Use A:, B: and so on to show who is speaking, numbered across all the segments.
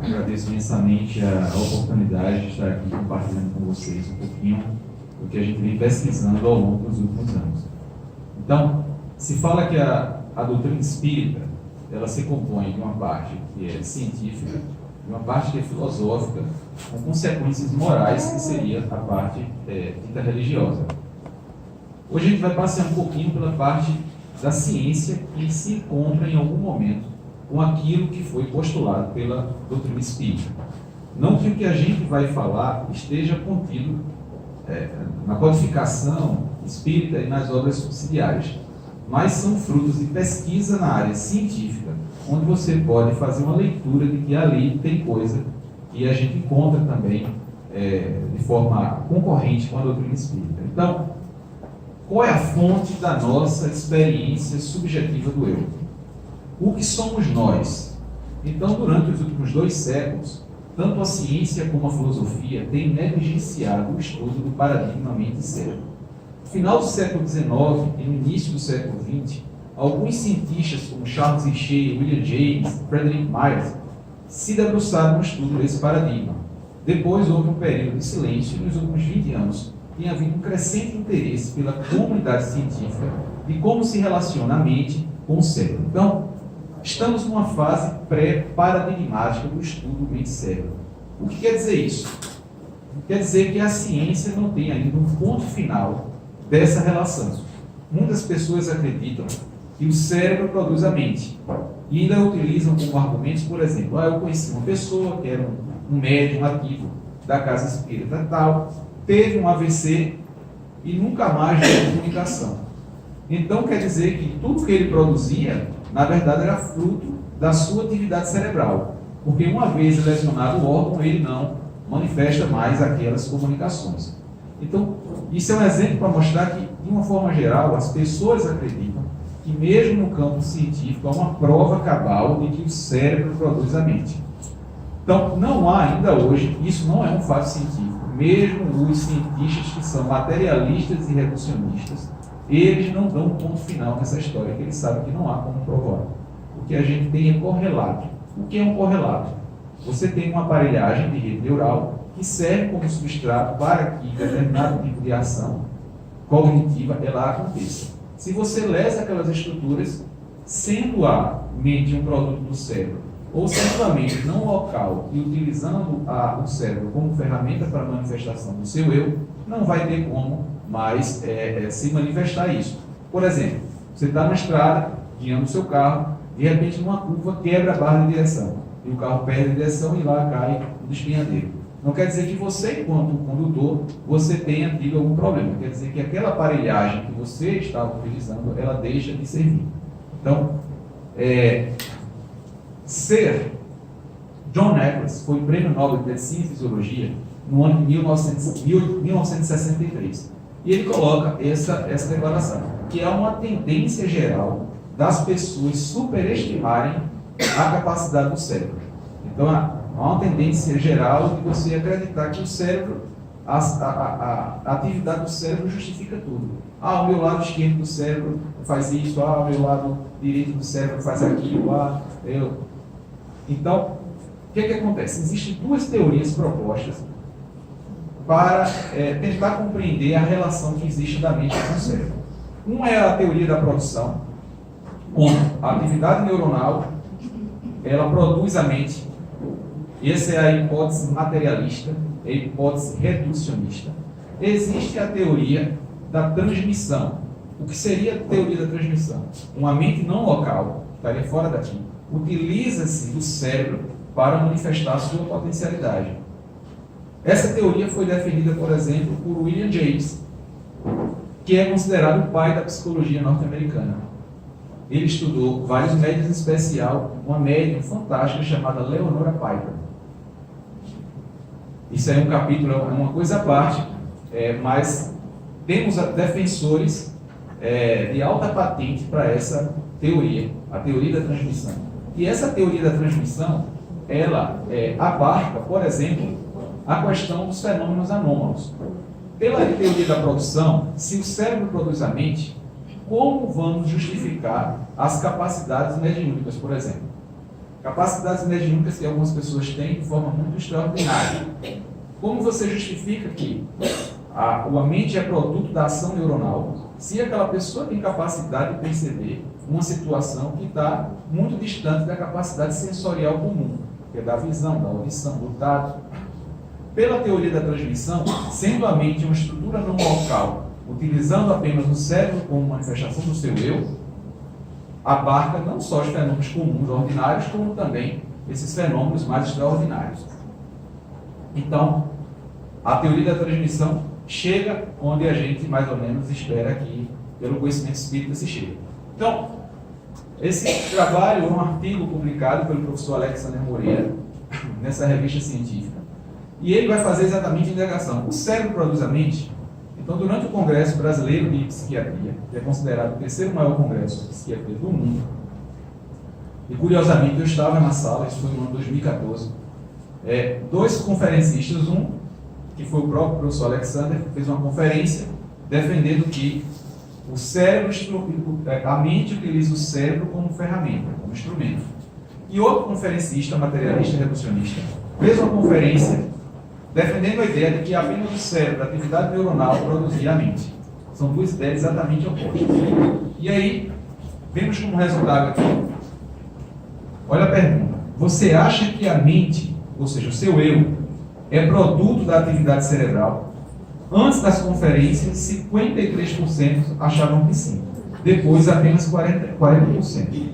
A: Agradeço imensamente a oportunidade de estar aqui compartilhando com vocês um pouquinho do que a gente vem pesquisando ao longo dos últimos anos. Então, se fala que a doutrina espírita, ela se compõe de uma parte que é científica, de uma parte que é filosófica, com consequências morais, que seria a parte dita religiosa. Hoje a gente vai passear um pouquinho pela parte da ciência que se encontra em algum momento com aquilo que foi postulado pela doutrina espírita. Não que o que a gente vai falar esteja contido na codificação espírita e nas obras subsidiárias, mas são frutos de pesquisa na área científica, onde você pode fazer uma leitura de que ali tem coisa que a gente encontra também de forma concorrente com a doutrina espírita. Então, qual é a fonte da nossa experiência subjetiva do eu? O que somos nós? Então, durante os últimos 2 séculos, tanto a ciência como a filosofia têm negligenciado o estudo do paradigma mente e cérebro. No final do século XIX e no início do século XX, alguns cientistas como Charles Richer, William James, Frederick Myers se debruçaram no estudo desse paradigma. Depois houve um período de silêncio e nos últimos 20 anos tem havido um crescente interesse pela comunidade científica de como se relaciona a mente com o cérebro. Então, estamos numa fase pré-paradigmática do estudo mente-cérebro. O que quer dizer isso? Quer dizer que a ciência não tem ainda um ponto final dessa relação. Muitas pessoas acreditam que o cérebro produz a mente e ainda utilizam como argumentos, por exemplo, eu conheci uma pessoa que era um médium ativo da casa espírita tal, teve um AVC e nunca mais teve comunicação. Então quer dizer que tudo que ele produzia, na verdade, era fruto da sua atividade cerebral, porque uma vez lesionado o órgão, ele não manifesta mais aquelas comunicações. Então, isso é um exemplo para mostrar que, de uma forma geral, as pessoas acreditam que mesmo no campo científico há uma prova cabal de que o cérebro produz a mente. Então, não há ainda hoje, isso não é um fato científico, mesmo os cientistas que são materialistas e reducionistas, eles não dão um ponto final nessa história, que eles sabem que não há como provar. O que a gente tem é correlato. O que é um correlato? Você tem uma aparelhagem de rede neural que serve como substrato para que determinado tipo de ação cognitiva ela aconteça. Se você lesa aquelas estruturas, sendo a mente um produto do cérebro, ou sendo a mente não local e utilizando o cérebro como ferramenta para a manifestação do seu eu, não vai ter como mais se manifestar isso. Por exemplo, você está na estrada, guiando o seu carro, de repente numa curva quebra a barra de direção, e o carro perde a direção e lá cai no despenhadeiro. Não quer dizer que você, enquanto condutor, você tenha tido algum problema. Quer dizer que aquela aparelhagem que você estava utilizando, ela deixa de servir. Então, John Eccles foi Prêmio Nobel de Medicina e Fisiologia no ano de 1963. E ele coloca essa declaração, que é uma tendência geral das pessoas superestimarem a capacidade do cérebro. Então, há uma tendência geral de você acreditar que o cérebro, a atividade do cérebro justifica tudo. O meu lado esquerdo do cérebro faz isso, o meu lado direito do cérebro faz aquilo, Então, o que acontece? Existem 2 teorias propostas para tentar compreender a relação que existe da mente com o cérebro. Uma é a teoria da produção, onde a atividade neuronal ela produz a mente. Essa é a hipótese materialista, a hipótese reducionista. Existe a teoria da transmissão. O que seria a teoria da transmissão? Uma mente não local, estaria fora daqui, utiliza-se do cérebro para manifestar a sua potencialidade. Essa teoria foi defendida, por exemplo, por William James, que é considerado o pai da psicologia norte-americana. Ele estudou vários médiuns, em especial uma médium fantástica chamada Leonora Piper. Isso é um capítulo, é uma coisa à parte, mas temos defensores de alta patente para essa teoria, a teoria da transmissão. E essa teoria da transmissão, ela abarca, por exemplo, a questão dos fenômenos anômalos. Pela teoria da produção, se o cérebro produz a mente, como vamos justificar as capacidades mediúnicas, por exemplo? capacidades mediúnicas que algumas pessoas têm de forma muito extraordinária. Como você justifica que a mente é produto da ação neuronal, se aquela pessoa tem capacidade de perceber uma situação que está muito distante da capacidade sensorial comum, que é da visão, da audição, do tato? Pela teoria da transmissão, sendo a mente uma estrutura não local, utilizando apenas o cérebro como manifestação do seu eu, abarca não só os fenômenos comuns, ordinários, como também esses fenômenos mais extraordinários. Então, a teoria da transmissão chega onde a gente mais ou menos espera que, pelo conhecimento espírita, se chegue. Então, esse trabalho é um artigo publicado pelo professor Alexander Moreira, nessa revista científica, e ele vai fazer exatamente a indagação. O cérebro produz a mente? Então, durante o Congresso Brasileiro de Psiquiatria, que é considerado o terceiro maior congresso de psiquiatria do mundo, e curiosamente eu estava na sala, isso foi no ano 2014, dois conferencistas, um que foi o próprio professor Alexander, que fez uma conferência defendendo que o cérebro, a mente utiliza o cérebro como ferramenta, como instrumento. E outro conferencista, materialista e reducionista, fez uma conferência defendendo a ideia de que apenas o cérebro, a atividade neuronal, produzia a mente. São duas ideias exatamente opostas. E aí, vemos como resultado aqui. Olha a pergunta. Você acha que a mente, ou seja, o seu eu, é produto da atividade cerebral? Antes das conferências, 53% achavam que sim. Depois, apenas 40%.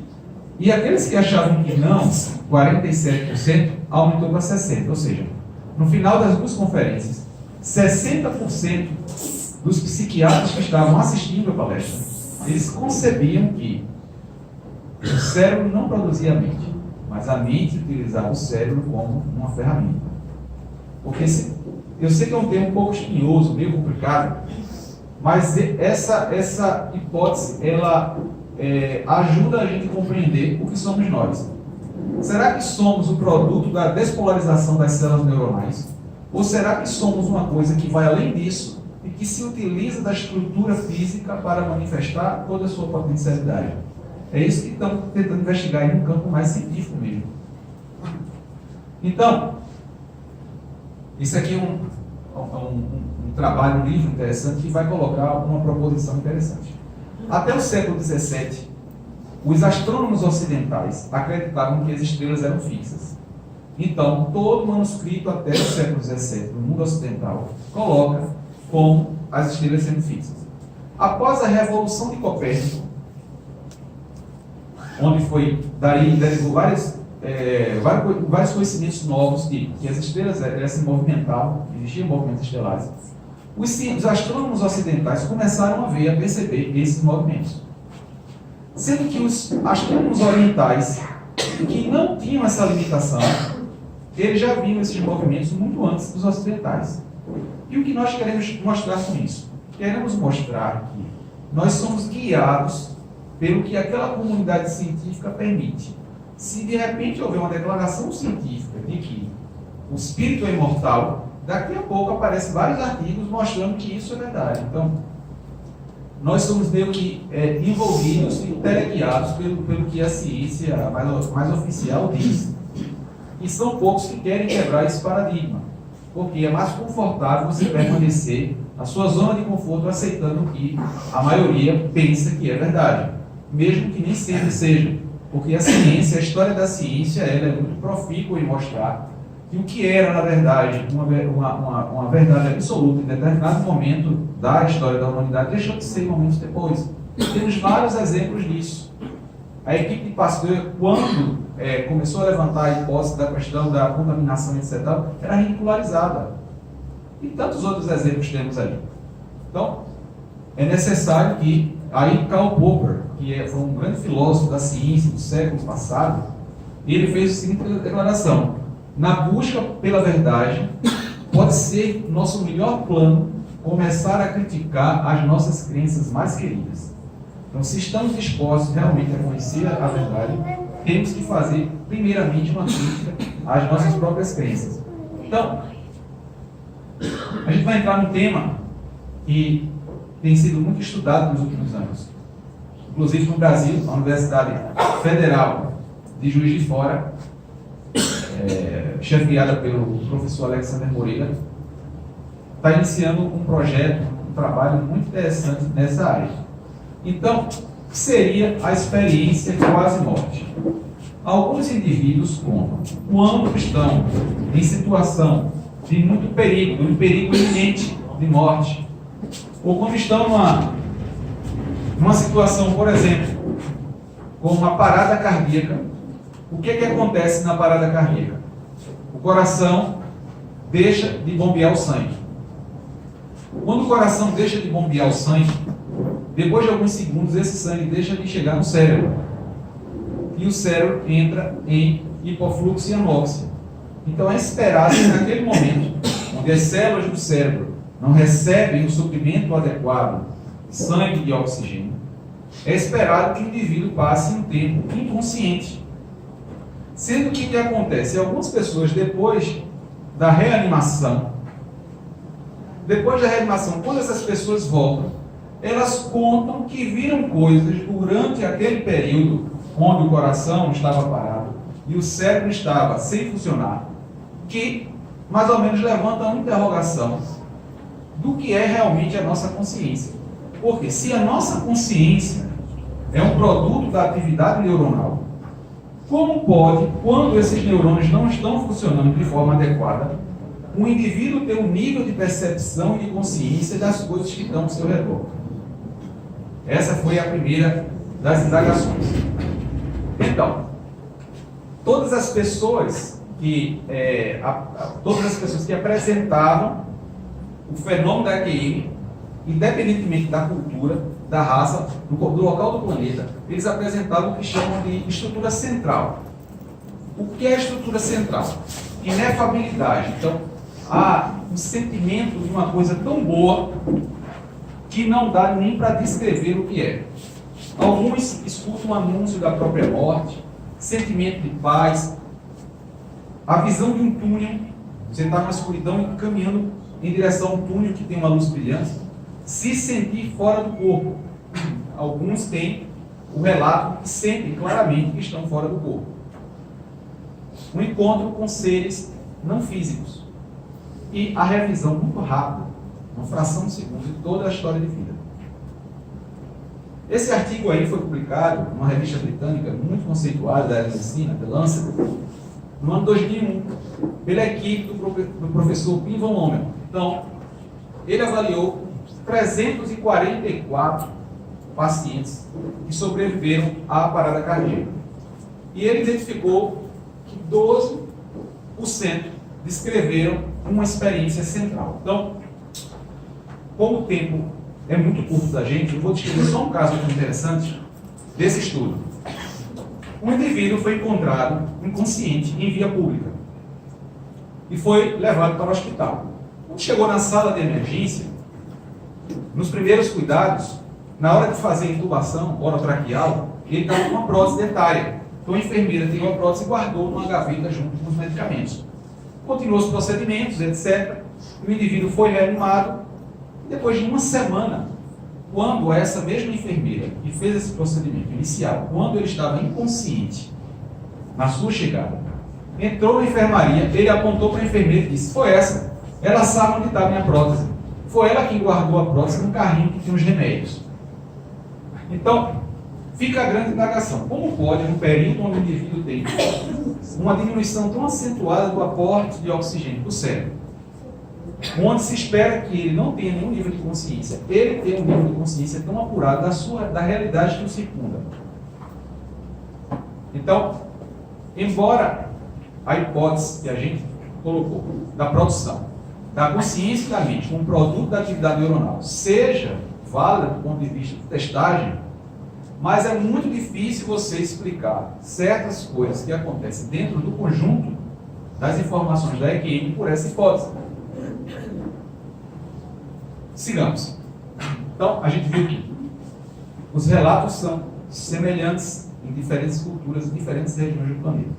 A: E aqueles que achavam que não, 47%, aumentou para 60%. Ou seja, no final das duas conferências, 60% dos psiquiatras que estavam assistindo a palestra, eles concebiam que o cérebro não produzia a mente, mas a mente utilizava o cérebro como uma ferramenta. Porque eu sei que é um termo um pouco espinhoso, meio complicado, mas essa hipótese, ela ajuda a gente a compreender o que somos nós. Será que somos o produto da despolarização das células neuronais? Ou será que somos uma coisa que vai além disso e que se utiliza da estrutura física para manifestar toda a sua potencialidade? É isso que estamos tentando investigar em um campo mais científico mesmo. Então, isso aqui é um trabalho, um livro interessante que vai colocar uma proposição interessante. Até o século XVII, os astrônomos ocidentais acreditavam que as estrelas eram fixas. Então, todo manuscrito até o século XVII, no mundo ocidental, coloca como as estrelas sendo fixas. Após a Revolução de Copérnico, onde derivou vários conhecimentos novos, tipo que as estrelas elas se movimentavam, existiam movimentos estelares, os astrônomos ocidentais começaram a perceber esses movimentos. Sendo que os astrônomos orientais, que não tinham essa limitação, eles já viam esses movimentos muito antes dos ocidentais. E o que nós queremos mostrar com isso? Queremos mostrar que nós somos guiados pelo que aquela comunidade científica permite. Se de repente houver uma declaração científica de que o espírito é imortal, daqui a pouco aparecem vários artigos mostrando que isso é verdade. Então, nós somos meio que envolvidos e teleguiados pelo que a ciência mais oficial diz. E são poucos que querem quebrar esse paradigma, porque é mais confortável você permanecer na sua zona de conforto aceitando o que a maioria pensa que é verdade, mesmo que nem sempre seja, porque a ciência, a história da ciência, ela é muito profícua em mostrar que o que era, na verdade, uma verdade absoluta em determinado momento da história da humanidade deixou de ser momentos depois. Temos vários exemplos disso. A equipe de Pasteur, quando começou a levantar a hipótese da questão da contaminação, etc., era ridicularizada. E tantos outros exemplos temos ali. Então, é necessário que, aí Karl Popper, que foi um grande filósofo da ciência do século passado, ele fez a seguinte declaração: na busca pela verdade, pode ser nosso melhor plano começar a criticar as nossas crenças mais queridas. Então, se estamos dispostos realmente a conhecer a verdade, temos que fazer, primeiramente, uma crítica às nossas próprias crenças. Então, a gente vai entrar num tema que tem sido muito estudado nos últimos anos. Inclusive no Brasil, a Universidade Federal de Juiz de Fora, chefiada pelo professor Alexander Moreira, está iniciando um projeto, um trabalho muito interessante nessa área. Então, o que seria a experiência quase-morte? Alguns indivíduos contam, quando estão em situação de muito perigo, de um perigo iminente de morte, ou quando estão numa situação, por exemplo, com uma parada cardíaca, o que acontece na parada cardíaca? O coração deixa de bombear o sangue. Quando o coração deixa de bombear o sangue, depois de alguns segundos, esse sangue deixa de chegar no cérebro. E o cérebro entra em hipofluxo e anóxia. Então é esperado que naquele momento, onde as células do cérebro não recebem o suprimento adequado de sangue e de oxigênio, é esperado que o indivíduo passe um tempo inconsciente. Sendo que o que acontece? Algumas pessoas, depois da reanimação, quando essas pessoas voltam, elas contam que viram coisas durante aquele período onde o coração estava parado e o cérebro estava sem funcionar, que mais ou menos levantam uma interrogação do que é realmente a nossa consciência. Porque se a nossa consciência é um produto da atividade neuronal, como pode, quando esses neurônios não estão funcionando de forma adequada, um indivíduo ter um nível de percepção e de consciência das coisas que estão ao seu redor? Essa foi a primeira das indagações. Então, todas as pessoas que apresentavam o fenômeno da EQM, independentemente da cultura, da raça, do local do planeta, eles apresentavam o que chamam de estrutura central. O que é a estrutura central? Inefabilidade. Então, há um sentimento de uma coisa tão boa que não dá nem para descrever o que é. Alguns escutam o anúncio da própria morte, sentimento de paz, a visão de um túnel, você está na escuridão e caminhando em direção a um túnel que tem uma luz brilhante, se sentir fora do corpo. Alguns têm o relato que sentem claramente que estão fora do corpo. Um encontro com seres não físicos. E a revisão muito rápida, uma fração de segundo, de toda a história de vida. Esse artigo aí foi publicado numa revista britânica muito conceituada da medicina, The Lancet, no ano 2001, pela equipe do professor Pim van Lommel. Então, ele avaliou 344 pacientes que sobreviveram à parada cardíaca. E ele identificou que 12% descreveram uma experiência central. Então, como o tempo é muito curto da gente, eu vou descrever só um caso muito interessante desse estudo. Um indivíduo foi encontrado inconsciente em via pública e foi levado para o hospital. Quando chegou na sala de emergência, nos primeiros cuidados, na hora de fazer a intubação orotraqueal, ele estava com uma prótese dentária. Então a enfermeira tirou a prótese e guardou numa gaveta junto com os medicamentos. Continuou os procedimentos, etc. O indivíduo foi reanimado. Depois de uma semana, quando essa mesma enfermeira que fez esse procedimento inicial, quando ele estava inconsciente, na sua chegada, entrou na enfermaria, ele apontou para a enfermeira e disse: foi essa, ela sabe onde está a minha prótese. Foi ela quem guardou a prótese no carrinho que tinha os remédios. Então, fica a grande indagação. Como pode, num período onde o indivíduo tem uma diminuição tão acentuada do aporte de oxigênio para o cérebro, onde se espera que ele não tenha nenhum nível de consciência, ele tem um nível de consciência tão apurado da realidade que o circunda? Então, embora a hipótese que a gente colocou da produção da consciência da mente como produto da atividade neuronal seja válida do ponto de vista de testagem, mas é muito difícil você explicar certas coisas que acontecem dentro do conjunto das informações da EQM por essa hipótese. Sigamos. Então, a gente viu que os relatos são semelhantes em diferentes culturas, em diferentes regiões do planeta.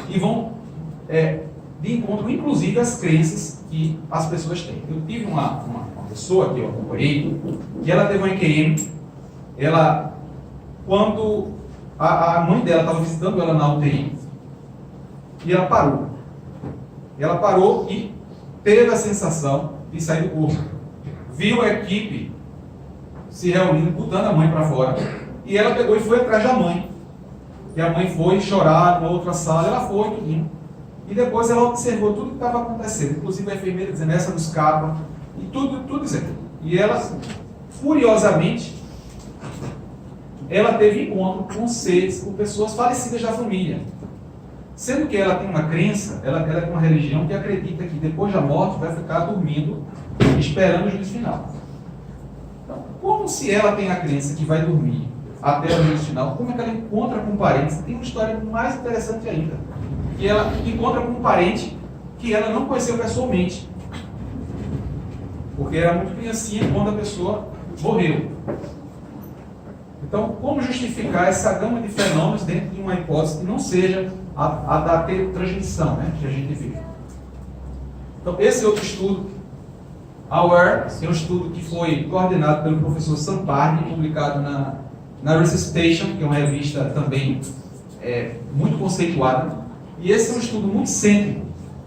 A: E vão de encontro, inclusive, às crenças que as pessoas têm. Eu tive uma pessoa que eu acompanhei, que ela teve um EQM, ela, quando a mãe dela estava visitando ela na UTI e ela parou. Ela parou e teve a sensação de sair do corpo. Viu a equipe se reunindo, botando a mãe para fora, e ela pegou e foi atrás da mãe. E a mãe foi chorar numa outra sala, ela foi, tudinho. E depois ela observou tudo que estava acontecendo, inclusive a enfermeira dizendo, essa não escapa, e tudo dizendo. E ela, furiosamente, ela teve encontro com seres, com pessoas falecidas da família. Sendo que ela tem uma crença, ela tem uma religião que acredita que depois da morte vai ficar dormindo, esperando o juízo final. Então, como se ela tem a crença que vai dormir até o juízo final, como é que ela encontra com um parente? Tem uma história mais interessante ainda. Que ela encontra com um parente que ela não conheceu pessoalmente. Porque era muito criancinha quando a pessoa morreu. Então, como justificar essa gama de fenômenos dentro de uma hipótese que não seja a da transmissão, né, que a gente vive? Então, esse outro estudo, AWARE, é um estudo que foi coordenado pelo professor Sampardi, publicado na Resuscitation, que é uma revista também muito conceituada. E esse é um estudo muito cêntrico,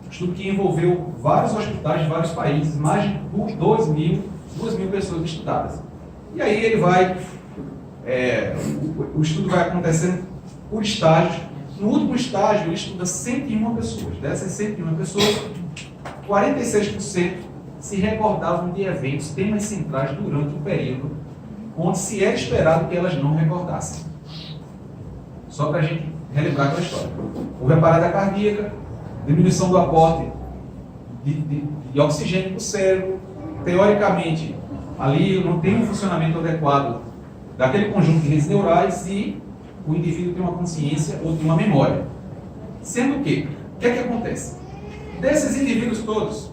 A: um estudo que envolveu vários hospitais de vários países, mais de 2 mil pessoas estudadas. E aí ele vai, o estudo vai acontecendo por estágios. No último estágio, ele estuda 101 pessoas. Dessas 101 pessoas, 46% se recordavam de eventos, temas centrais durante o período onde se era esperado que elas não recordassem. Só para a gente relembrar aquela história. Houve a parada cardíaca, diminuição do aporte de oxigênio para o cérebro. Teoricamente, ali não tem um funcionamento adequado daquele conjunto de redes neurais e o indivíduo tem uma consciência ou tem uma memória. Sendo que, o que é que acontece? Desses indivíduos todos,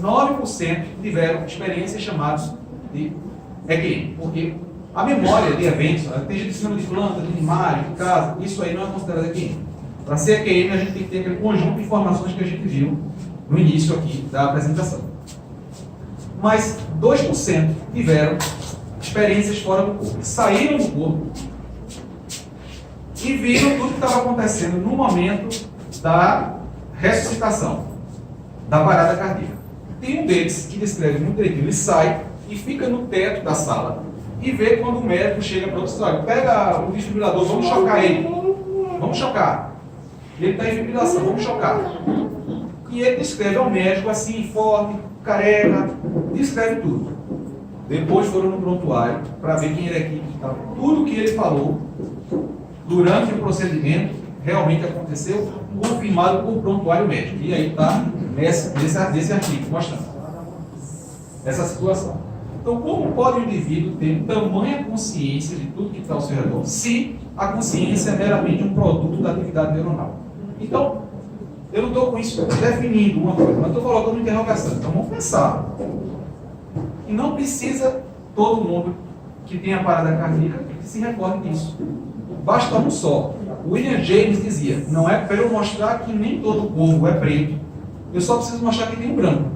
A: 9% tiveram experiências chamadas de EQM, porque a memória de eventos, seja de cima de planta, de animais, de casa, isso aí não é considerado EQM. Para ser EQM, a gente tem que ter aquele conjunto de informações que a gente viu no início aqui da apresentação. Mas 2% tiveram experiências fora do corpo. Saíram do corpo e viram tudo que estava acontecendo no momento da ressuscitação, da parada cardíaca. Tem um deles que descreve muito direitinho. Ele sai e fica no teto da sala e vê quando o médico chega para outro lado. Pega o desfibrilador, vamos chocar ele. Vamos chocar. Ele está em fibrilação, vamos chocar. E ele descreve ao médico assim, forte, careca, descreve tudo. Depois foram no prontuário para ver quem era a equipe que estava. Tudo que ele falou durante o procedimento realmente aconteceu, confirmado por prontuário médico. E aí está nesse artigo, mostrando essa situação. Então, como pode o indivíduo ter tamanha consciência de tudo que está ao seu redor, se a consciência é meramente um produto da atividade neuronal? Então, eu não estou com isso definindo uma coisa, mas estou colocando interrogação. Então, vamos pensar. E não precisa todo mundo que tem a parada cardíaca que se recorde disso. Basta um só. O William James dizia, não é para eu mostrar que nem todo corvo é preto, eu só preciso mostrar que tem um branco.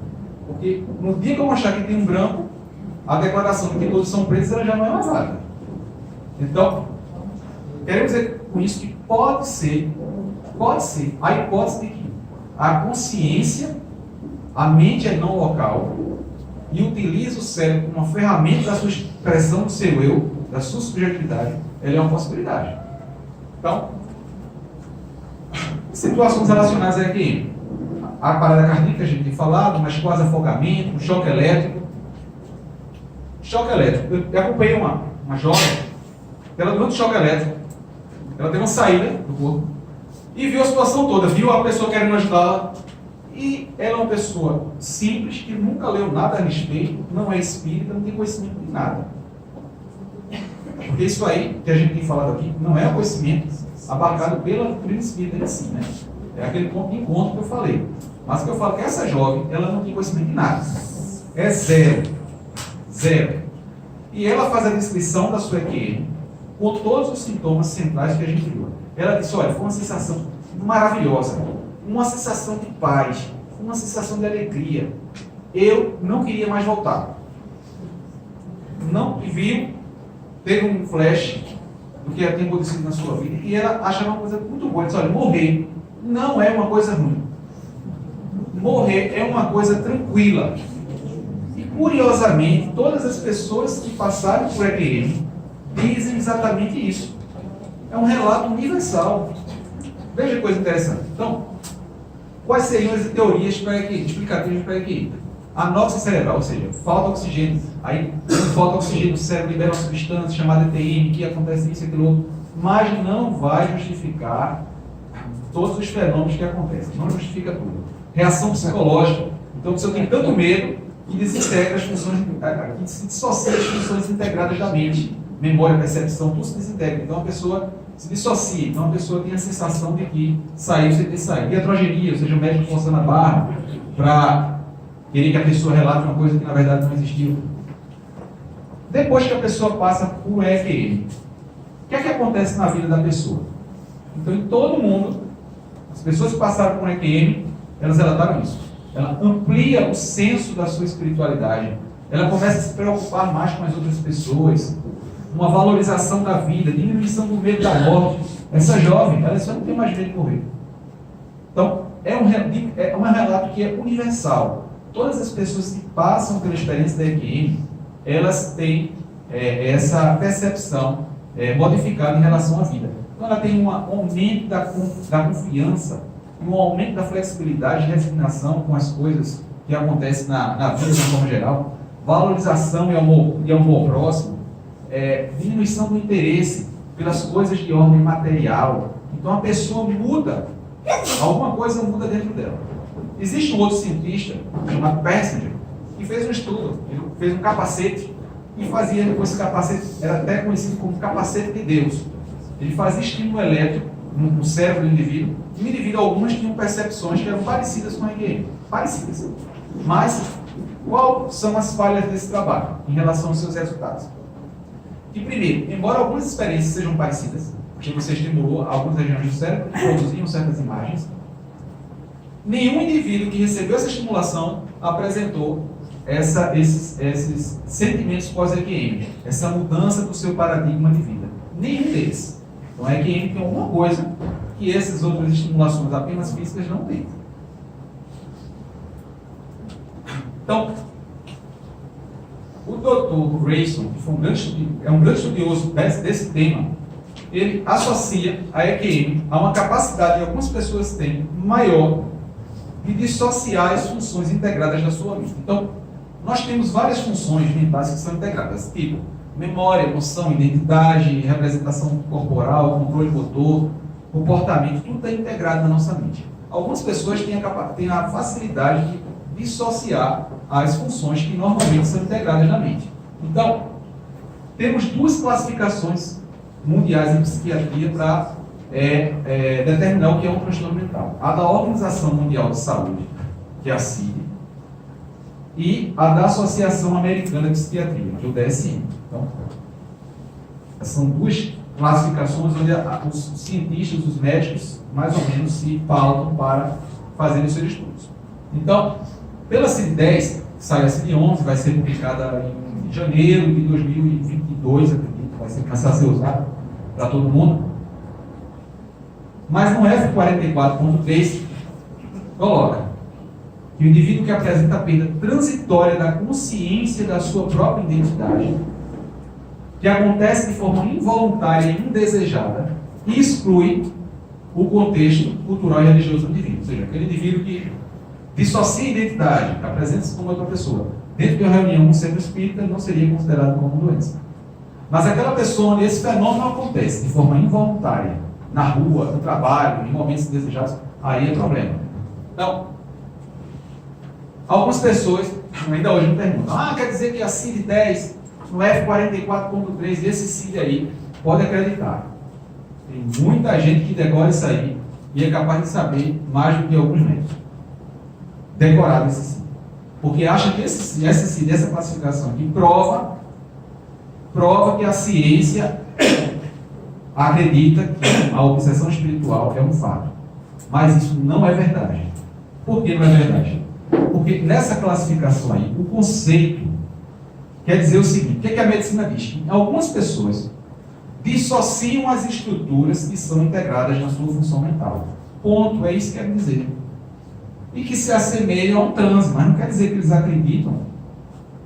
A: Porque no dia que eu mostrar que tem um branco, a declaração de que todos são pretos ela já não é mais válida. Então, queremos dizer com isso que pode ser a hipótese de que a consciência, a mente é não local e utiliza o cérebro como uma ferramenta da sua expressão do seu eu, da sua subjetividade, ela é uma possibilidade. Então, situações relacionadas a EQM. A parada cardíaca, a gente tem falado, mas quase afogamento, choque elétrico. Choque elétrico. Eu acompanhei uma jovem, ela durante o choque elétrico, ela teve uma saída do corpo e viu a situação toda, viu a pessoa querendo ajudá-la. E ela é uma pessoa simples, que nunca leu nada a respeito, não é espírita, não tem conhecimento de nada. Porque isso aí, que a gente tem falado aqui, não é o conhecimento abarcado pela doutrina espírita em si, né? É aquele ponto de encontro que eu falei. Mas o que eu falo é que essa jovem, ela não tem conhecimento de nada. É zero. Zero. E ela faz a descrição da sua EQM com todos os sintomas centrais que a gente viu. Ela disse, olha, foi uma sensação maravilhosa. Uma sensação de paz. Uma sensação de alegria. Eu não queria mais voltar. Não viu, teve um flash porque ela tem acontecido na sua vida, e ela acha uma coisa muito boa. Ela diz, olha, morrer não é uma coisa ruim. Morrer é uma coisa tranquila. E, curiosamente, todas as pessoas que passaram por EQM dizem exatamente isso. É um relato universal. Veja que coisa interessante. Então, quais seriam as teorias explicativas para EQM? Anóxia cerebral, ou seja, falta oxigênio. Aí, quando falta oxigênio, o cérebro libera uma substância chamada TM, que acontece isso e aquilo outro. Mas não vai justificar todos os fenômenos que acontecem. Não justifica tudo. Reação psicológica. Então, a pessoa tem tanto medo que desintegra as funções, que se dissocia as funções integradas da mente. Memória, percepção, tudo se desintegra. Então, a pessoa se dissocia. Então, a pessoa tem a sensação de que saiu sem ter saído. Iatrogenia, ou seja, o médico forçando a barra para querer que a pessoa relate uma coisa que, na verdade, não existiu. Depois que a pessoa passa por EQM, o que é que acontece na vida da pessoa? Então, em todo mundo, as pessoas que passaram por EQM, elas relataram isso. Ela amplia o senso da sua espiritualidade. Ela começa a se preocupar mais com as outras pessoas. Uma valorização da vida, diminuição do medo da morte. Essa jovem, ela só não tem mais medo de morrer. Então, é um relato que é universal. Todas as pessoas que passam pela experiência da EQM, elas têm essa percepção modificada em relação à vida. Então, ela tem um aumento da confiança, um aumento da flexibilidade e resignação com as coisas que acontecem na vida de uma forma geral, valorização e amor próximo, diminuição do interesse pelas coisas de ordem material. Então, a pessoa muda, alguma coisa muda dentro dela. Existe um outro cientista, chamado Persinger, que fez um estudo, ele fez um capacete, e fazia com esse capacete, era até conhecido como capacete de Deus. Ele fazia estímulo elétrico no cérebro do indivíduo, e o indivíduo, algumas tinham percepções que eram parecidas com a EQM. Parecidas. Mas, quais são as falhas desse trabalho em relação aos seus resultados? Que, primeiro, embora algumas experiências sejam parecidas, porque você estimulou algumas regiões do cérebro que produziam certas imagens, nenhum indivíduo que recebeu essa estimulação apresentou esses sentimentos pós-EQM, essa mudança do seu paradigma de vida. Nenhum deles. Então, a EQM tem alguma coisa que essas outras estimulações apenas físicas não têm. Então, o Dr. Grayson, que foi um grande estudioso desse tema, ele associa a EQM a uma capacidade que algumas pessoas têm maior de dissociar as funções integradas da sua vida. Então, nós temos várias funções mentais que são integradas, tipo memória, emoção, identidade, representação corporal, controle motor, comportamento, tudo está integrado na nossa mente. Algumas pessoas têm a facilidade de dissociar as funções que normalmente são integradas na mente. Então, temos duas classificações mundiais em psiquiatria para determinar o que é um transtorno mental. A da Organização Mundial de Saúde, que é a CID, e a da Associação Americana de Psiquiatria, que é o DSM. Então, são duas classificações onde os cientistas, os médicos, mais ou menos se pautam para fazer os seus estudos. Então, pela CID-10, sai a CID-11, vai ser publicada em janeiro de 2022, acredito, vai começar a ser usada para todo mundo. Mas no F44.3, coloca que o indivíduo que apresenta a perda transitória da consciência da sua própria identidade, que acontece de forma involuntária e indesejada, exclui o contexto cultural e religioso do indivíduo. Ou seja, aquele indivíduo que dissocia a identidade, apresenta-se como outra pessoa, dentro de uma reunião com um centro espírita, não seria considerado como doença. Mas aquela pessoa onde esse fenômeno acontece de forma involuntária, na rua, no trabalho, em momentos indesejados, aí é problema. Então, algumas pessoas, ainda hoje me perguntam, quer dizer que a CID-10, no F44.3, esse CID aí, pode acreditar. Tem muita gente que decora isso aí e é capaz de saber mais do que alguns médicos. Decorado esse CID. Porque acha que essa CID, essa classificação aqui, prova que a ciência acredita que a obsessão espiritual é um fato. Mas isso não é verdade. Por que não é verdade? Porque nessa classificação aí, o conceito quer dizer o seguinte: o que a medicina diz? Que algumas pessoas dissociam as estruturas que são integradas na sua função mental. Ponto, é isso que quer dizer. E que se assemelham ao transe, mas não quer dizer que eles acreditam.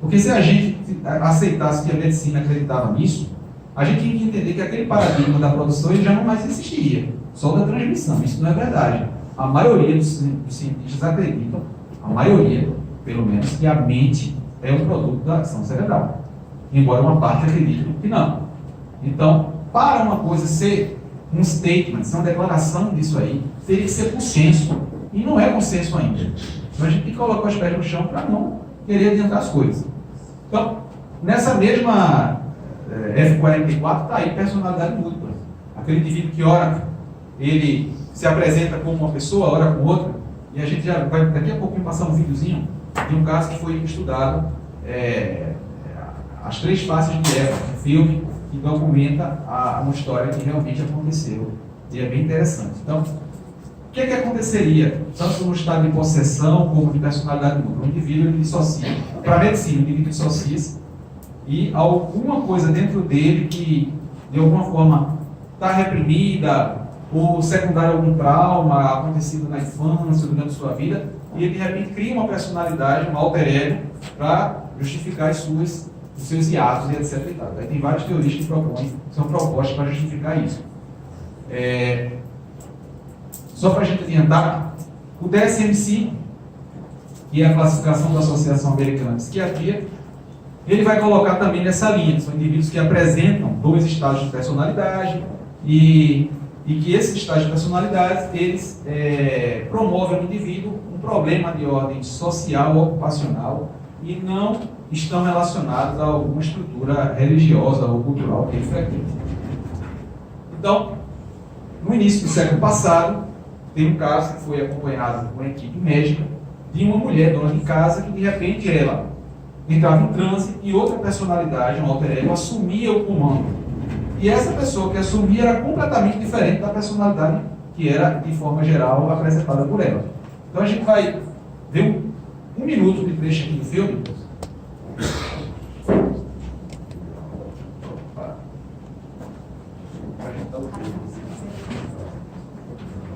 A: Porque se a gente aceitasse que a medicina acreditava nisso, a gente tinha que entender que aquele paradigma da produção ele já não mais existiria, só da transmissão. Isso não é verdade. A maioria dos cientistas acreditam, a maioria, pelo menos, que a mente é um produto da ação cerebral. Embora uma parte acredite que não. Então, para uma coisa ser um statement, ser uma declaração disso aí, teria que ser consenso. E não é consenso ainda. Então a gente tem que colocar os pés no chão para não querer adiantar as coisas. Então, nessa mesma F44 está aí personalidade múltipla. Aquele indivíduo que ora, ele se apresenta como uma pessoa, ora com outra, e a gente já vai daqui a pouquinho passar um videozinho de um caso que foi estudado, as 3 faces de Eva, um filme que documenta uma história que realmente aconteceu. E é bem interessante. Então, o que aconteceria, tanto no estado de possessão como de personalidade múltipla? O indivíduo ele dissocia. Para a medicina, o indivíduo dissocia e alguma coisa dentro dele que, de alguma forma, está reprimida ou secundária a algum trauma acontecido na infância, durante a sua vida, e ele, de repente, cria uma personalidade, um alter ego, para justificar os seus hiatos e etc. E tal. Aí tem várias teorias que são propostas para justificar isso. Só para a gente adiantar, o DSM-5, que é a classificação da Associação Americana de Psiquiatria, ele vai colocar também nessa linha, são indivíduos que apresentam 2 estágios de personalidade e que esses estágios de personalidade, eles promovem no indivíduo um problema de ordem social ou ocupacional e não estão relacionados a alguma estrutura religiosa ou cultural que ele frequenta. Então, no início do século passado, tem um caso que foi acompanhado por uma equipe médica de uma mulher dona de casa que, de repente, ela entrava em transe e outra personalidade, um alter ego, assumia o comando. E essa pessoa que assumia era completamente diferente da personalidade que era, de forma geral, apresentada por ela. Então a gente vai ver um minuto de trecho aqui do filme.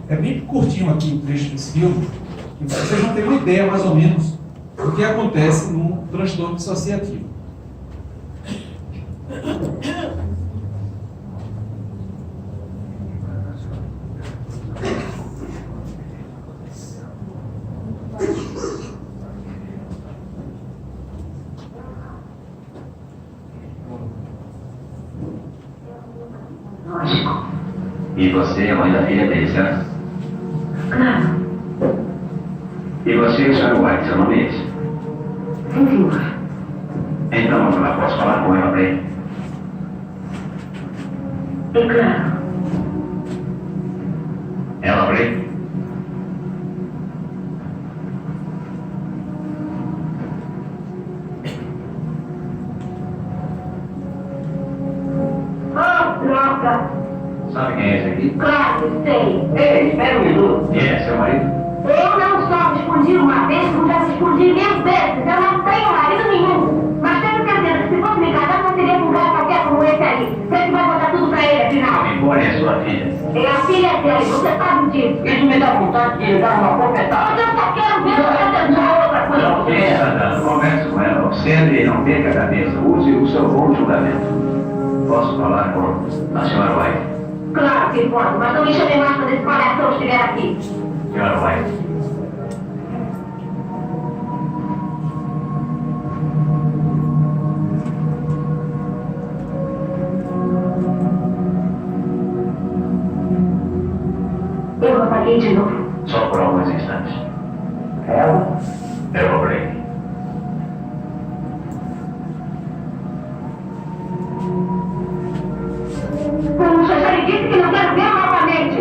A: É bem curtinho aqui o trecho desse filme, que vocês vão ter uma ideia mais ou menos do que acontece num transtorno dissociativo.
B: E você é mãe da filha dele, certo?
C: Claro.
B: E você é o Sr. White, seu nome é esse?
C: Sim, senhor.
B: Então, eu posso falar com ela bem?
C: É claro.
B: Ela abre?
C: Oh, droga!
B: Sabe quem é esse aqui?
C: Claro, sei.
B: Ei, espera um minuto. Quem é seu marido?
C: Eu não só me escondi uma vez, como já se escondi 1000 vezes. Eu não tenho marido nenhum. Mas tenho certeza que se fosse me casar, não seria um lugar qualquer como esse aí. Você que vai botar tudo pra ele, afinal.
B: Embora é sua filha.
C: É a filha dele, você sabe disso.
B: Isso me dá vontade de lhe dar uma bofetada.
C: Mas eu só quero ver você tentar outra coisa.
B: Não pensa, Dan. Converse com ela. Observe e não perca a cabeça. Use o seu bom julgamento. Posso falar com a senhora White?
C: Claro que pode, mas não me chame mais quando esse palhação estiver aqui.
B: Senhora White.
C: Eu apaguei de novo.
B: Só por alguns instantes. Ela? Eu obrei.
C: Como já lhe disse que não quero ver novamente.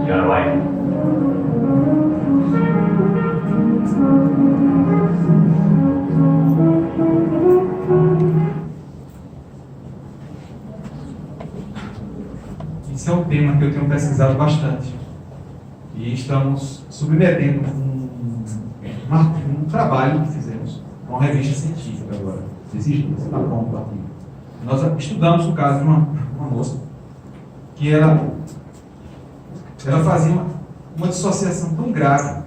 B: Senhora White.
A: Esse é um tema que eu tenho pesquisado bastante. E estamos submetendo um trabalho que fizemos a uma revista científica agora, esses dias, está pronto o artigo. Nós estudamos o caso de uma moça que ela fazia uma dissociação tão grave,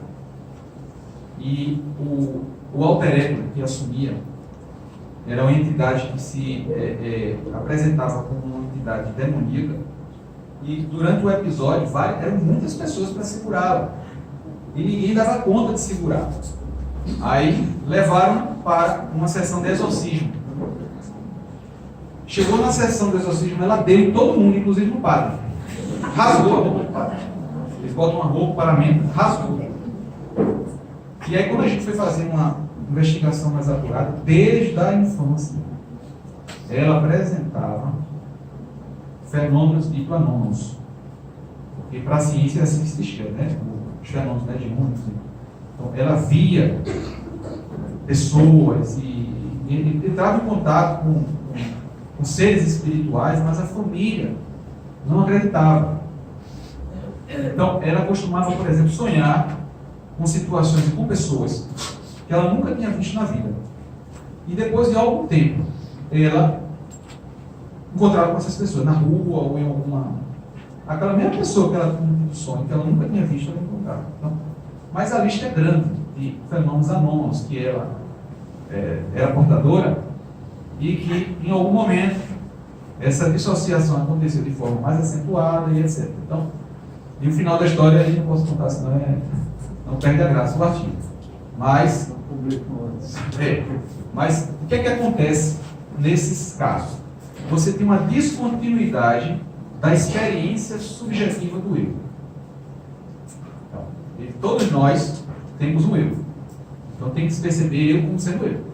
A: e o alter ego que assumia era uma entidade que se apresentava como uma entidade demoníaca, e durante o episódio eram muitas pessoas para segurá-la, e ninguém dava conta de segurá-la. Aí levaram para uma sessão de exorcismo. Chegou na sessão do exorcismo, ela deu em todo mundo, inclusive no padre. Rasgou a roupa do padre. Eles botam uma roupa, paramento, rasgou. E aí, quando a gente foi fazer uma investigação mais apurada, desde a infância, ela apresentava fenômenos dito anômalos. Porque para a ciência é assim que se chama, né? Os fenômenos mediúnicos. Então, ela via pessoas e entrava em contato com seres espirituais, mas a família não acreditava. Então, ela costumava, por exemplo, sonhar com situações e com pessoas que ela nunca tinha visto na vida. E depois de algum tempo, ela encontrava com essas pessoas na rua ou em alguma... Aquela mesma pessoa que ela tinha um sonho, que ela nunca tinha visto, ela encontrava. Então, mas a lista é grande de fenômenos anômalos que ela era portadora e que, em algum momento, essa dissociação aconteceu de forma mais acentuada e etc. Então, e o final da história aí não posso contar, senão não perde a graça do artigo. Mas o que é que acontece nesses casos? Você tem uma descontinuidade da experiência subjetiva do eu. Então, e todos nós temos um eu. Então tem que se perceber eu como sendo eu.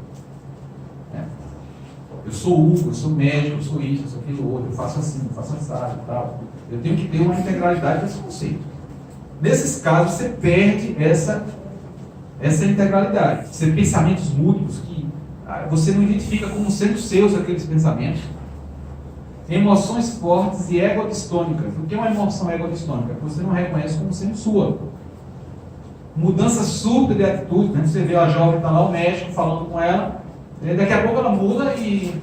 A: Eu sou Hugo, eu sou médico, eu sou isso, eu sou aquilo outro, eu faço assim, eu faço assado e tal. Eu tenho que ter uma integralidade desse conceito. Nesses casos, você perde essa integralidade. Você tem pensamentos múltiplos que você não identifica como sendo seus aqueles pensamentos. Emoções fortes e egodistônicas. O que é uma emoção egodistônica? Você não reconhece como sendo sua. Mudança súbita de atitude, né? Você vê a jovem, está lá o médico falando com ela, daqui a pouco ela muda e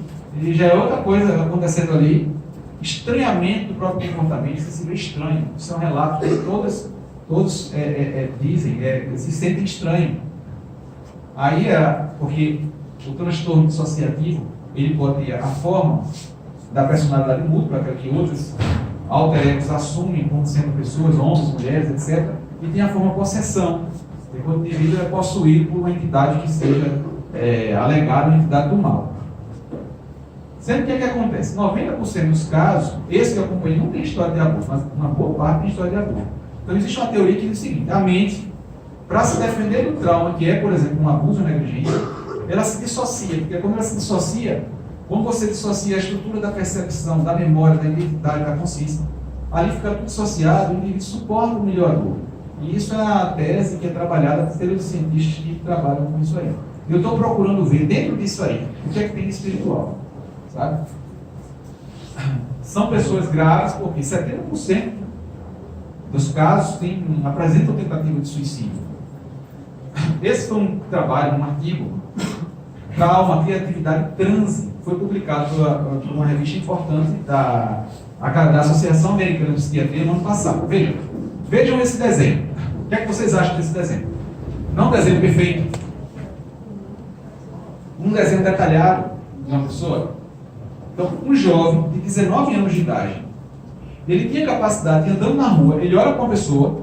A: já é outra coisa acontecendo ali. Estranhamento do próprio comportamento, você se vê estranho. Isso é um relato que todos dizem, se sentem estranhos. Aí porque o transtorno dissociativo, ele pode ter a forma da personalidade múltipla, que outros alter egos assumem como sendo pessoas, homens, mulheres, etc. E tem a forma possessão, quando o indivíduo é possuído por uma entidade que seja alegada uma entidade do mal. Sendo que o que acontece? 90% dos casos, esse que eu acompanhei não tem história de abuso, mas uma boa parte tem história de abuso. Então existe uma teoria que diz o seguinte: a mente, para se defender do trauma, que é, por exemplo, um abuso negligente, ela se dissocia, porque quando ela se dissocia, quando você dissocia a estrutura da percepção, da memória, da identidade, da consciência, ali fica tudo dissociado, o indivíduo suporta o melhor dor. E isso é a tese que é trabalhada pelos cientistas que trabalham com isso aí. Eu estou procurando ver dentro disso aí o que é que tem de espiritual, sabe? São pessoas graves, porque 70% dos casos apresentam tentativa de suicídio. Esse foi um trabalho, um artigo, Trauma, Criatividade e Transe, foi publicado por uma revista importante da Associação Americana de Psiquiatria no ano passado. Vejam esse desenho. O que é que vocês acham desse desenho? Não um desenho perfeito. Um desenho detalhado de uma pessoa. Então, um jovem de 19 anos de idade, ele tinha capacidade de, andando na rua, ele olha para uma pessoa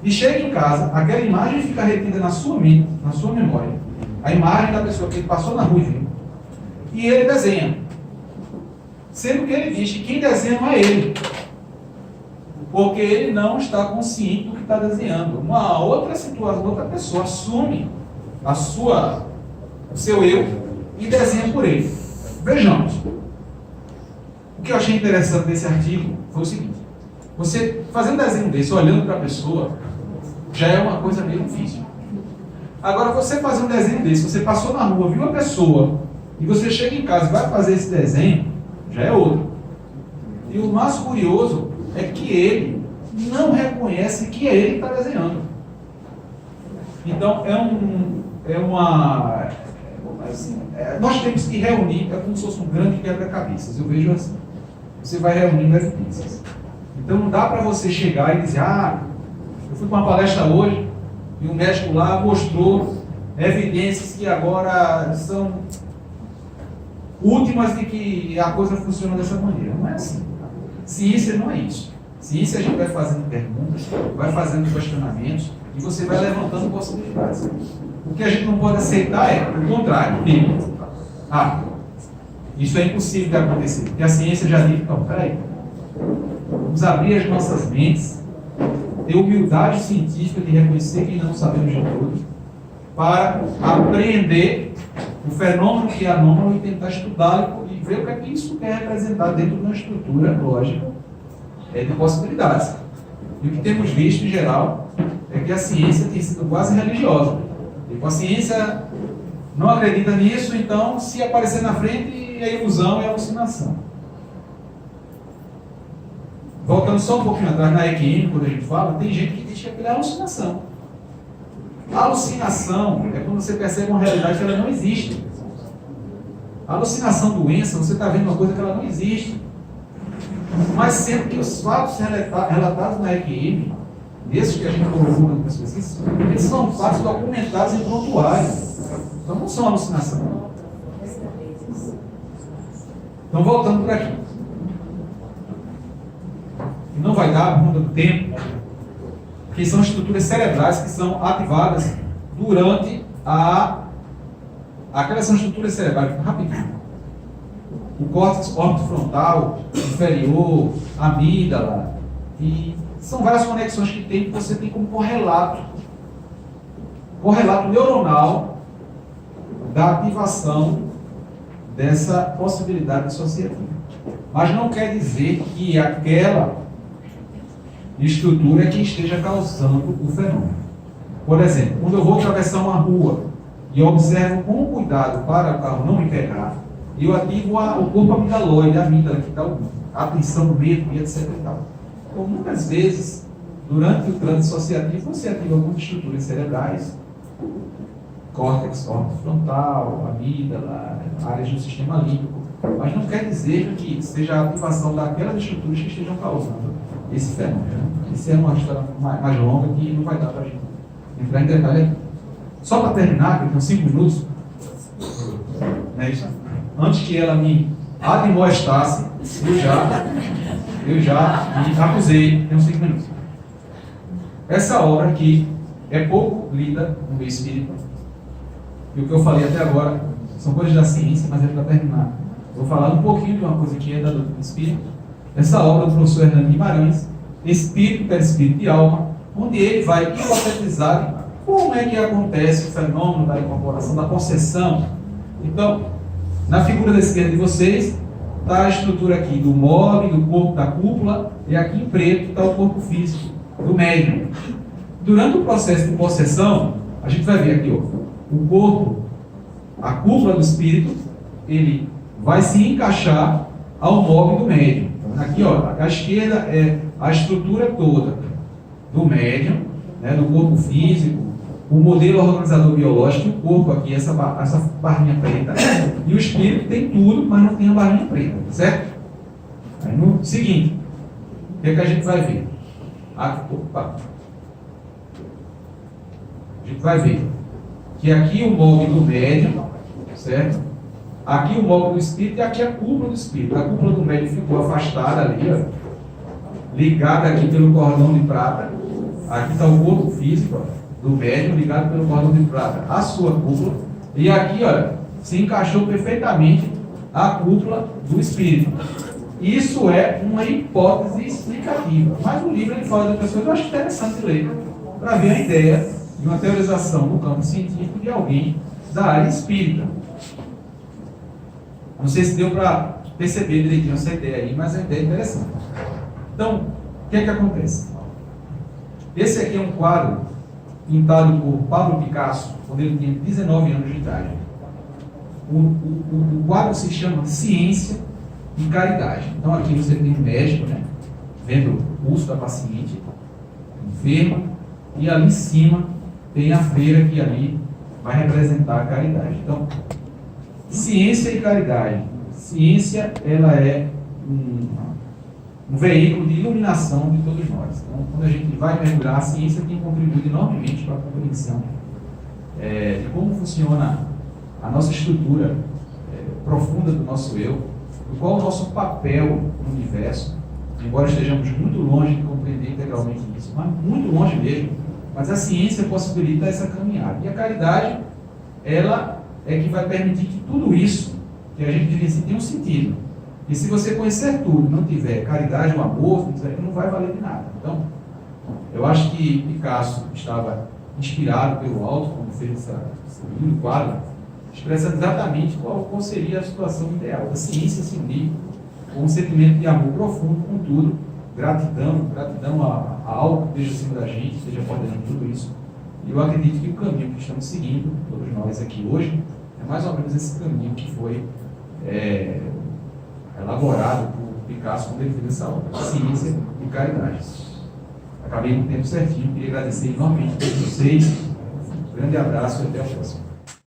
A: e chega em casa, aquela imagem fica retida na sua mente, na sua memória. A imagem da pessoa que ele passou na rua e viu. E ele desenha. Sendo que ele diz que quem desenha não é ele. Porque ele não está consciente do que está desenhando. Uma outra situação, outra pessoa assume o seu eu e desenha por ele. Vejamos. O que eu achei interessante desse artigo foi o seguinte: você fazer um desenho desse, olhando para a pessoa, já é uma coisa meio difícil. Agora, você fazer um desenho desse, você passou na rua, viu a pessoa, e você chega em casa e vai fazer esse desenho, já é outro. E o mais curioso é que ele não reconhece que é ele que está desenhando. Então, nós temos que reunir, é como se fosse um grande quebra-cabeças, eu vejo assim. você vai reunindo evidências. Então não dá para você chegar e dizer, eu fui para uma palestra hoje e um médico lá mostrou evidências que agora são últimas de que a coisa funciona dessa maneira. Não é assim. Ciência não é isso. Ciência a gente vai fazendo perguntas, vai fazendo questionamentos e você vai levantando possibilidades. O que a gente não pode aceitar é o contrário. Isso é impossível de acontecer, porque a ciência já diz, não, peraí, vamos abrir as nossas mentes, ter humildade científica de reconhecer que não sabemos de tudo, para apreender o fenômeno que é anômalo e tentar estudá-lo e ver o que é que isso quer representar dentro de uma estrutura lógica de possibilidades. E o que temos visto, em geral, é que a ciência tem sido quase religiosa. Tipo, a ciência não acredita nisso, então, se aparecer na frente, é ilusão, é alucinação. Voltando só um pouquinho atrás, na EQM, quando a gente fala, tem gente que diz que aquilo é alucinação. A alucinação é quando você percebe uma realidade que ela não existe. A alucinação, doença, você está vendo uma coisa que ela não existe. Mas sendo que os fatos relatados na EQM, esses que a gente colocou nas pesquisas, eles são fatos documentados em prontuários. Então não são alucinação. Então voltando por aqui. E não vai dar por conta do tempo, porque são estruturas cerebrais que são ativadas durante aquelas são estruturas cerebrais, rapidinho. O córtex orbitofrontal, inferior, amígdala, e são várias conexões que tem, que você tem como correlato neuronal da ativação dessa possibilidade dissociativa. Mas não quer dizer que aquela estrutura é que esteja causando o fenômeno. Por exemplo, quando eu vou atravessar uma rua e observo com cuidado para o carro não me pegar, eu ativo o corpo amigdaloide, a amígdala, que dá a atenção, o medo e etc. E tal. Então, muitas vezes, durante o trânsito dissociativo, você ativa algumas estruturas cerebrais, córtex orbitofrontal, amígdala, áreas do sistema límbico, mas não quer dizer que seja a ativação daquelas estruturas que estejam causando esse fenômeno. Isso é uma história mais longa que não vai dar para a gente entrar em detalhe aqui. Só para terminar, que eu tenho 5 minutos, né, antes que ela me admoestasse, eu já me acusei, tenho 5 minutos. Essa obra aqui é pouco lida no meio espírita, e o que eu falei até agora são coisas da ciência, mas é para terminar. Vou falar um pouquinho de uma coisa que é da doutrina espírita. Essa obra do professor Hernando Guimarães, Espírito, Perispírito e Alma, onde ele vai hipotetizar como é que acontece o fenômeno da incorporação, da possessão. Então, na figura da esquerda de vocês, está a estrutura aqui do móvel, do corpo da cúpula, e aqui em preto está o corpo físico do médium. Durante o processo de possessão, a gente vai ver aqui, ó, o corpo, a cúpula do espírito, ele vai se encaixar ao móvel do médium. Aqui, ó, à esquerda é a estrutura toda do médium, né, do corpo físico, o modelo organizador biológico, o corpo aqui, essa barrinha preta, e o espírito tem tudo, mas não tem a barrinha preta, certo? Aí no seguinte, o que é que a gente vai ver? A gente vai ver que aqui o móvel do médium, certo? Aqui o móvel do espírito e aqui a cúpula do espírito. A cúpula do médium ficou afastada ali, ó, ligada aqui pelo cordão de prata. Aqui está o corpo físico, ó, do médium ligado pelo cordão de prata à sua cúpula. E aqui, olha, se encaixou perfeitamente a cúpula do espírito. Isso é uma hipótese explicativa. Mas o livro ele fala de outras coisas, eu acho interessante ler, para ver a ideia de uma teorização no campo científico de alguém da área espírita. Não sei se deu para perceber direitinho essa ideia aí, mas a ideia é interessante. Então, o que é que acontece? Esse aqui é um quadro pintado por Pablo Picasso, quando ele tinha 19 anos de idade. O quadro se chama Ciência e Caridade. Então aqui você tem um médico, né, vendo o pulso da paciente enferma, e ali em cima tem a freira que ali vai representar a caridade. Então, ciência e caridade. Ciência, ela é um veículo de iluminação de todos nós. Então, quando a gente vai mergulhar, a ciência tem contribuído enormemente para a compreensão de como funciona a nossa estrutura profunda do nosso eu, e qual é o nosso papel no universo, embora estejamos muito longe de compreender integralmente isso, mas muito longe mesmo, mas a ciência possibilita essa caminhada. E a caridade, ela é que vai permitir que tudo isso que a gente vivencia tenha um sentido. E se você conhecer tudo, não tiver caridade ou amor, não vai valer de nada. Então, eu acho que Picasso estava inspirado pelo alto, quando fez esse lindo quadro, expressa exatamente qual seria a situação ideal da ciência se unir com um sentimento de amor profundo com tudo, gratidão a algo que esteja acima da gente, esteja coordenando tudo isso. E eu acredito que o caminho que estamos seguindo, todos nós aqui hoje, é mais ou menos esse caminho que foi elaborado por Picasso quando ele fez essa obra, ciência e caridade. Acabei no tempo certinho, queria agradecer enormemente a todos vocês, um grande abraço e até a próxima.